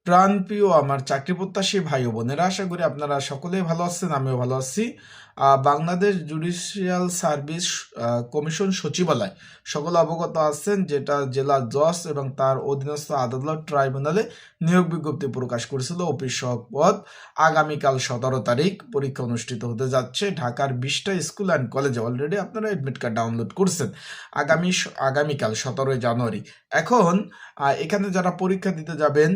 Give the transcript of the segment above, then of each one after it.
প্রাণপ্রিয় আমার চাকরি প্রত্যাশী ভাই ও বোনেরা, আশা করি আপনারা সকলেই ভালো আছেন, আমিও ভালো আছি। বাংলাদেশ জুডিশিয়াল সার্ভিস কমিশন সচিবালয় সকল অবগত আছেন, যেটা জেলা জজ এবং তার অধীনস্থ আদালত ট্রাইব্যুনালে নিয়োগ বিজ্ঞপ্তি প্রকাশ করেছিল অফিস সহক পদ। আগামীকাল 17 তারিখ পরীক্ষা অনুষ্ঠিত হতে যাচ্ছে ঢাকার 20টা স্কুল অ্যান্ড কলেজে। অলরেডি আপনারা এডমিট কার্ড ডাউনলোড করছেন। আগামীকাল 17 জানুয়ারি। এখন এখানে যারা পরীক্ষা দিতে যাবেন,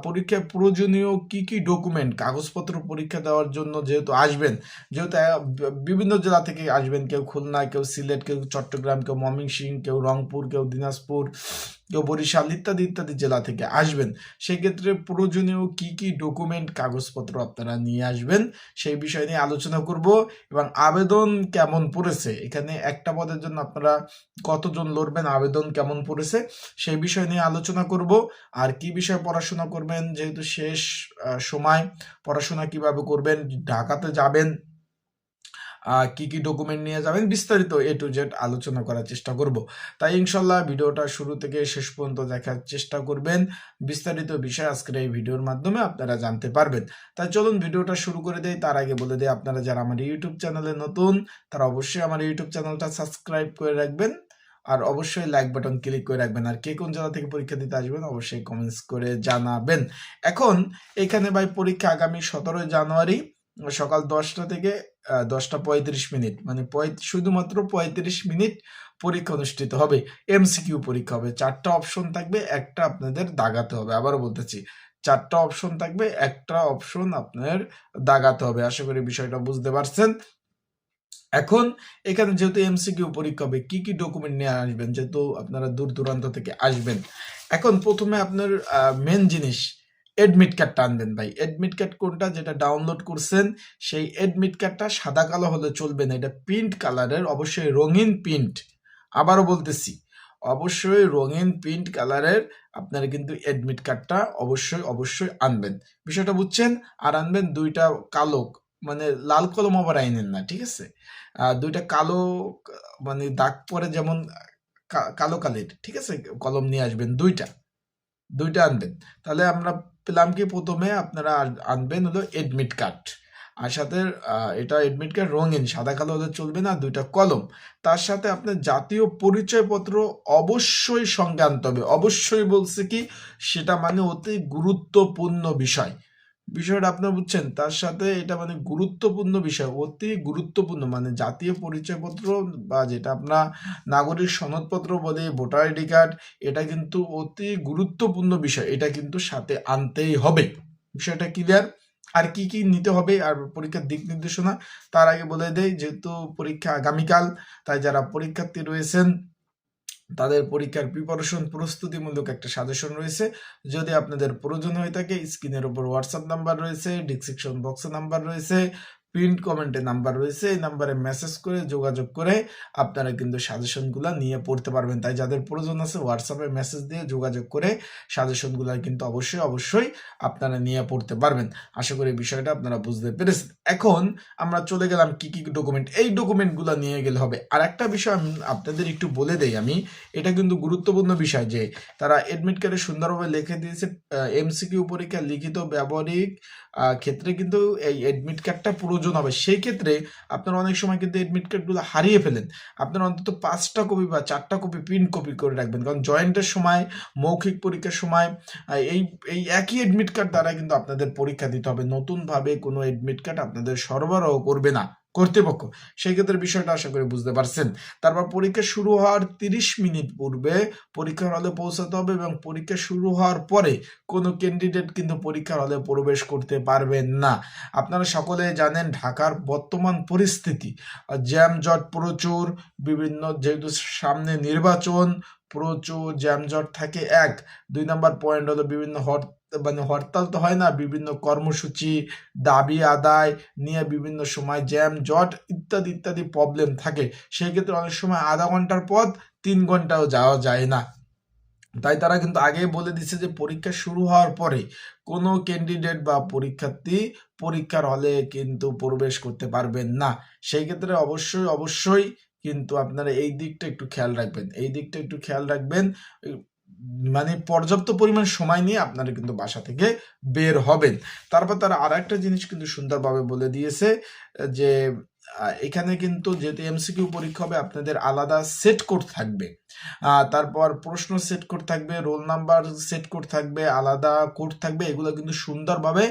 পরীক্ষায় প্রয়োজনীয় কি কি ডকুমেন্ট, কাগজপত্র পরীক্ষা দেওয়ার জন্য যেহেতু আসবেন, যেহেতু বিভিন্ন জেলা থেকে আসবেন, কেউ খুলনা, কেউ সিলেট, কেউ চট্টগ্রাম, কেউ ময়মনসিংহ, কেউ রংপুর, কেউ দিনাজপুর, কেউ বরিশাল ইত্যাদি ইত্যাদি জেলা থেকে আসবেন। সেক্ষেত্রে প্রয়োজনীয় কি কি ডকুমেন্ট, কাগজপত্র আপনারা নিয়ে আসবেন সেই বিষয় নিয়ে আলোচনা করব। এবং আবেদন কেমন পড়েছে, এখানে একটা পদের জন্য আপনারা কতজন লড়বেন, আবেদন কেমন পড়েছে সেই বিষয় নিয়ে আলোচনা করব। আর কি বিষয়ে পড়াশোনা করবেন, যেহেতু শেষ সময়, পড়াশোনা কিভাবে করবেন, ঢাকাতে যাবেন, কি কি ডকুমেন্ট নিয়ে যাবেন, বিস্তারিত A to Z আলোচনা করার চেষ্টা করব। তাই ইনশাল্লাহ ভিডিওটা শুরু থেকে শেষ পর্যন্ত দেখার চেষ্টা করবেন। বিস্তারিত বিষয় আজকের এই ভিডিওর মাধ্যমে আপনারা জানতে পারবেন। তাই চলুন ভিডিওটা শুরু করে দেই। তার আগে বলে দিই, আপনারা যারা আমার ইউটিউব চ্যানেলে নতুন, তারা অবশ্যই আমার ইউটিউব চ্যানেলটা সাবস্ক্রাইব করে রাখবেন, আর অবশ্যই লাইক বাটন ক্লিক করে রাখবেন। আর কে কোন জেলা থেকে পরীক্ষা দিতে আসবেন অবশ্যই কমেন্টস করে জানাবেন। এখন এখানে ভাই পরীক্ষা আগামী 17 জানুয়ারি সকাল 10টা থেকে 10টা 35 মিনিট, মানে শুধুমাত্র 35 মিনিট পরীক্ষা অনুষ্ঠিত হবে। MCQ পরীক্ষা হবে। 4টা অপশন থাকবে, একটা আপনাদের দাগাতে হবে। আবারও বলতেছি, 4টা অপশন থাকবে, একটা অপশন আপনার দাগাতে হবে। আশা করি বিষয়টা বুঝতে পারছেন। এখন এখানে যেহেতু MCQ পরীক্ষা হবে, কি কি ডকুমেন্ট নিয়ে আসবেন, যেহেতু আপনারা দূর দূরান্ত থেকে আসবেন। এখন প্রথমে আপনার মেন জিনিস, এডমিট কার্ডটা আনবেন ভাই। এডমিট কার্ড কোনটা, যেটা ডাউনলোড করছেন সেই এডমিট কার্ডটা সাদা কালো হলে চলবে না, এটা প্রিন্ট কালারের, অবশ্যই রঙিন প্রিন্ট। আবারও বলতেছি, অবশ্যই রঙিন প্রিন্ট কালারের আপনারা কিন্তু এডমিট কার্ডটা অবশ্যই অবশ্যই আনবেন। বিষয়টা বুঝছেন? আর আনবেন দুইটা কালো, মানে লাল কলম আবার আইনেন না, ঠিক আছে? দুইটা কালো, মানে দাগ পরে যেমন কালো কালির, ঠিক আছে, কলম নিয়ে আসবেন, দুইটা আনবেন। তাহলে আমরা পেলাম কি, প্রথমে আপনারা আনবেন হলো এডমিট কার্ড, আর সাথে এটা এডমিট কার্ড রঙিন, সাদা কালো হলে চলবে না, দুইটা কলম। তার সাথে আপনার জাতীয় পরিচয়পত্র অবশ্যই সঙ্গে আনতে হবে। অবশ্যই বলছে কি, সেটা মানে অতি গুরুত্বপূর্ণ বিষয়। বিষয়টা আপনার বুঝছেন? তার সাথে এটা মানে গুরুত্বপূর্ণ বিষয়, অতি গুরুত্বপূর্ণ, মানে জাতীয় পরিচয়পত্র বা যেটা আপনার নাগরিক সনদপত্র বলে, ভোটার আইডি কার্ড, এটা কিন্তু অতি গুরুত্বপূর্ণ বিষয়, এটা কিন্তু সাথে আনতেই হবে। বিষয়টা ক্লিয়ার? আর কি কি নিতে হবে আর পরীক্ষার দিক নির্দেশনা, তার আগে বলে দেই, যেহেতু পরীক্ষা আগামীকাল, তাই যারা পরীক্ষার্থী রয়েছেন তাদের পরীক্ষার প্রিপারেশন প্রস্তুতিমূলক একটা সাজেশন রয়েছে। যদি আপনাদের প্রয়োজন হয়ে থাকে, স্ক্রিনের উপর হোয়াটসঅ্যাপ নাম্বার রয়েছে, ডিসক্রিপশন বক্সে নাম্বার রয়েছে, পিন কমেন্টে নাম্বার রয়েছে, এই নাম্বারে মেসেজ করে যোগাযোগ করে আপনারা কিন্তু সাজেশনগুলো নিয়ে পড়তে পারবেন। তাই যাদের প্রয়োজন আছে হোয়াটসঅ্যাপে মেসেজ দিয়ে যোগাযোগ করে সাজেশনগুলো কিন্তু অবশ্যই অবশ্যই আপনারা নিয়ে পড়তে পারবেন। আশা করি বিষয়টা আপনারা বুঝতে পেরেছেন। এখন আমরা চলে গেলাম কি কি ডকুমেন্ট, এই ডকুমেন্টগুলো নিয়ে গেলে হবে। আর একটা বিষয় আপনাদের একটু বলে দেই আমি, এটা কিন্তু গুরুত্বপূর্ণ বিষয়, যে তারা এডমিট কার্ডে সুন্দরভাবে লিখে দিয়েছে MCQ পরীক্ষা লিখিত ব্যবহারিক ক্ষেত্রে কিন্তু এই এডমিট কার্ডটা প্রয়োজন হবে। সেই ক্ষেত্রে আপনারা অনেক সময় কিন্তু এডমিট কার্ডগুলো হারিয়ে ফেলেন। আপনারা অন্তত 5টা কপি বা 4টা কপি প্রিন্ট কপি করে রাখবেন, কারণ জয়েন্টের সময়, মৌখিক পরীক্ষার সময় এই এই একই এডমিট কার্ড দ্বারা কিন্তু আপনাদের পরীক্ষা দিতে হবে। নতুনভাবে কোনো এডমিট কার্ড আপনাদের সরবরাহ করবে না কর্তৃপক্ষ। সেই ক্ষেত্রে বিষয়টা আশা করি বুঝতে পারছেন। তারপর পরীক্ষা শুরু হওয়ার 30 মিনিট পূর্বে পরীক্ষার হলে পৌঁছাতে হবে, এবং পরীক্ষা শুরু হওয়ার পরে কোনো ক্যান্ডিডেট কিন্তু পরীক্ষার হলে প্রবেশ করতে পারবেন না। আপনারা সকলে জানেন ঢাকার বর্তমান পরিস্থিতি, জ্যামজট প্রচুর, বিভিন্ন, যেহেতু সামনে নির্বাচন, প্রচুর জ্যামজট থাকে। 2 নাম্বার পয়েন্ট হলো বিভিন্ন মানে হরতাল তো হয় না, বিভিন্ন কর্মসূচি, দাবি আদায় নিয়ে বিভিন্ন সময় জ্যাম জট ইত্যাদি ইত্যাদি প্রবলেম থাকে। সেই ক্ষেত্রে অনেক সময় আধা ঘন্টার পথ 3 ঘন্টাও যাওয়া যায় না। তাই তারা কিন্তু আগে বলে দিচ্ছে যে পরীক্ষা শুরু হওয়ার পরে কোনো ক্যান্ডিডেট বা পরীক্ষার্থী পরীক্ষার হলে কিন্তু প্রবেশ করতে পারবেন না। সেই ক্ষেত্রে অবশ্যই অবশ্যই কিন্তু আপনারা এই দিকটা একটু খেয়াল রাখবেন, এই দিকটা একটু খেয়াল রাখবেন। মানে পর্যাপ্ত পরিমাণ সময় নিয়ে আপনারা কিন্তু বাসা থেকে বের হবেন। তারপর তারা আর একটা জিনিস কিন্তু সুন্দরভাবে বলে দিয়েছে যে এখানে কিন্তু যেহেতু এমসিকিউ পরীক্ষা হবে আপনাদের আলাদা সেট কোড থাকবে, তারপর প্রশ্ন সেট কোড থাকবে, রোল নাম্বার সেট কোড থাকবে, আলাদা কোড থাকবে, এগুলো কিন্তু সুন্দরভাবে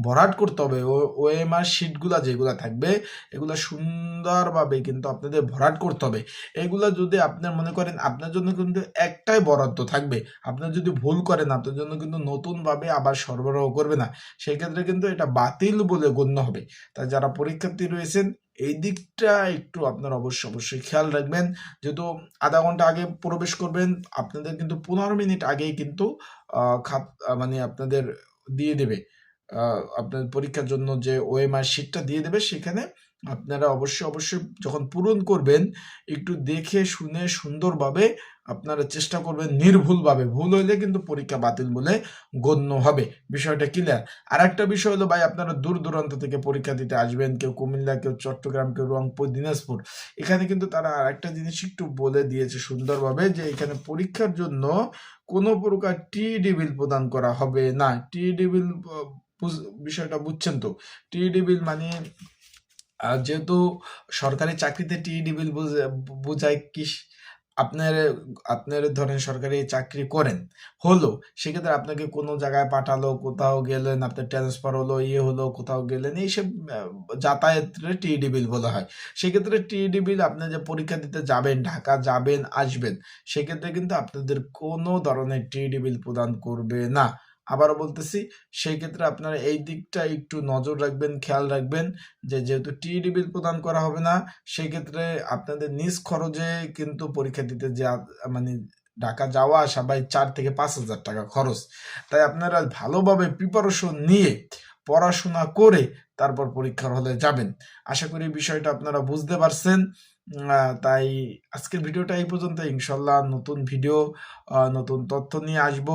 ভরাট করতে হবে। ওএমআর শিটগুলা যেগুলো থাকবে এগুলো সুন্দরভাবে কিন্তু আপনাদের ভরাট করতে হবে। এগুলো যদি আপনার মনে করেন আপনার জন্য কিন্তু একটাই বরাদ্দ থাকবে, আপনার যদি ভুল করেন আপনার জন্য কিন্তু নতুনভাবে আবার সরবরাহ করবে না, সেক্ষেত্রে কিন্তু এটা বাতিল বলে গণ্য হবে। তাই যারা পরীক্ষার্থী রয়েছেন এই দিকটা একটু আপনারা অবশ্যই খেয়াল রাখবেন। যেহেতু আধা ঘন্টা আগে প্রবেশ করবেন আপনাদের কিন্তু 15 মিনিট আগেই কিন্তু মানে আপনাদের দিয়ে দেবে, আপনার পরীক্ষার জন্য যে ওএমআর শিটটা দিয়ে দেবে, সেখানে আপনারা অবশ্যই যখন পূরণ করবেন একটু দেখে শুনে সুন্দরভাবে আপনারা চেষ্টা করবেন নির্ভুলভাবে, ভুল হইলে কিন্তু পরীক্ষা বাতিল বলে গণ্য হবে। বিষয়টা ক্লিয়ার। আর একটা বিষয় হলো ভাই আপনারা দূর দূরান্ত থেকে পরীক্ষা দিতে আসবেন, কেউ কুমিল্লা, কেউ চট্টগ্রাম, কেউ রংপুর, দিনাজপুর। এখানে কিন্তু তারা আর একটা জিনিস একটু বলে দিয়েছে সুন্দরভাবে যে এখানে পরীক্ষার জন্য কোনো প্রকার টিডি বিল প্রদান করা হবে না। টিডি বিল বিষয়টা বুঝছেন তো? টিডি বিল মানে যেহেতু সরকারি চাকরিতে টিডি বিল বোঝায় কি, আপনার আপনার ধরেন সরকারি চাকরি করেন, হলো সেক্ষেত্রে আপনাকে কোনো জায়গায় পাঠালো, কোথাও গেলেন, আপনার ট্রান্সফার হলো, হলো, কোথাও গেলেন, এইসব যাতায়াতের টিডি বিল বলা হয়। সেক্ষেত্রে টিডি বিল আপনি যে পরীক্ষা দিতে যাবেন, ঢাকা যাবেন আসবেন, সেক্ষেত্রে কিন্তু আপনাদের কোনো ধরনের টিডি বিল প্রদান করবে না। আবারও বলতেছি, সেই ক্ষেত্রে আপনারা এই দিকটা একটু নজর রাখবেন, খেয়াল রাখবেন যে যেহেতু টিডি বিল প্রদান করা হবে না, সেই ক্ষেত্রে আপনাদের নিজ খরচে কিন্তু পরীক্ষা দিতে মানে ঢাকা যাওয়া আসা ভাই 4 থেকে 5,000 টাকা খরচ। তাই আপনারা ভালোভাবে প্রিপারেশন নিয়ে পড়াশোনা করে তারপর পরীক্ষার হলে যাবেন। আশা করি বিষয়টা আপনারা বুঝতে পারছেন। তাই আজকের ভিডিওটা এই পর্যন্ত। ইনশাল্লাহ নতুন ভিডিও নতুন তথ্য নিয়ে আসব।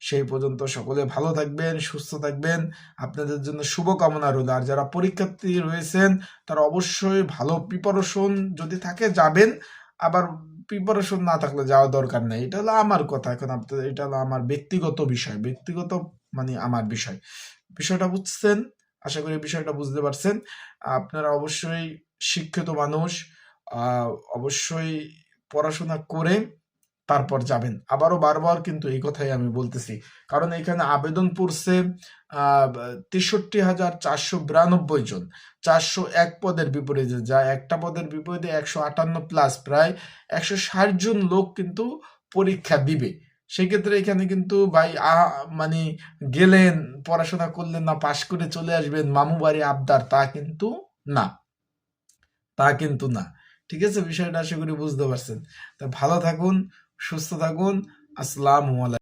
সেই পর্যন্ত সকলে ভালো থাকবেন, সুস্থ থাকবেন। আপনাদের জন্য শুভকামনা রইল। আর যারা পরীক্ষার্থী রয়েছেন তারা অবশ্যই ভালো প্রিপারেশন যদি থাকে যাবেন, আবার প্রিপারেশন না থাকলে যাওয়া দরকার নেই। এটা হলো আমার কথা। এখন আপনাদের এটা হলো আমার ব্যক্তিগত বিষয়, ব্যক্তিগত মানে আমার বিষয়। বিষয়টা বুঝছেন? আশা করি বিষয়টা বুঝতে পারছেন। আপনারা অবশ্যই শিক্ষিত মানুষ, অবশ্যই পড়াশোনা করে তারপর যাবেন। আবারও বারবার কিন্তু এই কথাই আমি বলতেছি, কারণ এখানে আবেদন পড়ছে 63,492 জন, 401 পদের বিপরীতে, যা একটা পদের বিপরীতে 158 প্লাস প্রায় 160 জন লোক কিন্তু পরীক্ষা দিবে। সেক্ষেত্রে এখানে কিন্তু ভাই মানে গেলেন, পড়াশোনা করলেন না, পাশ করে চলে আসবেন, মামু বাড়ি আবদার, না, তা কিন্তু না। ঠিক আছে? বিষয়টা আশা করি বুঝতে পারছেন। তা ভালো থাকুন, সুস্থ থাকুন। আসসালামু আলাইকুম।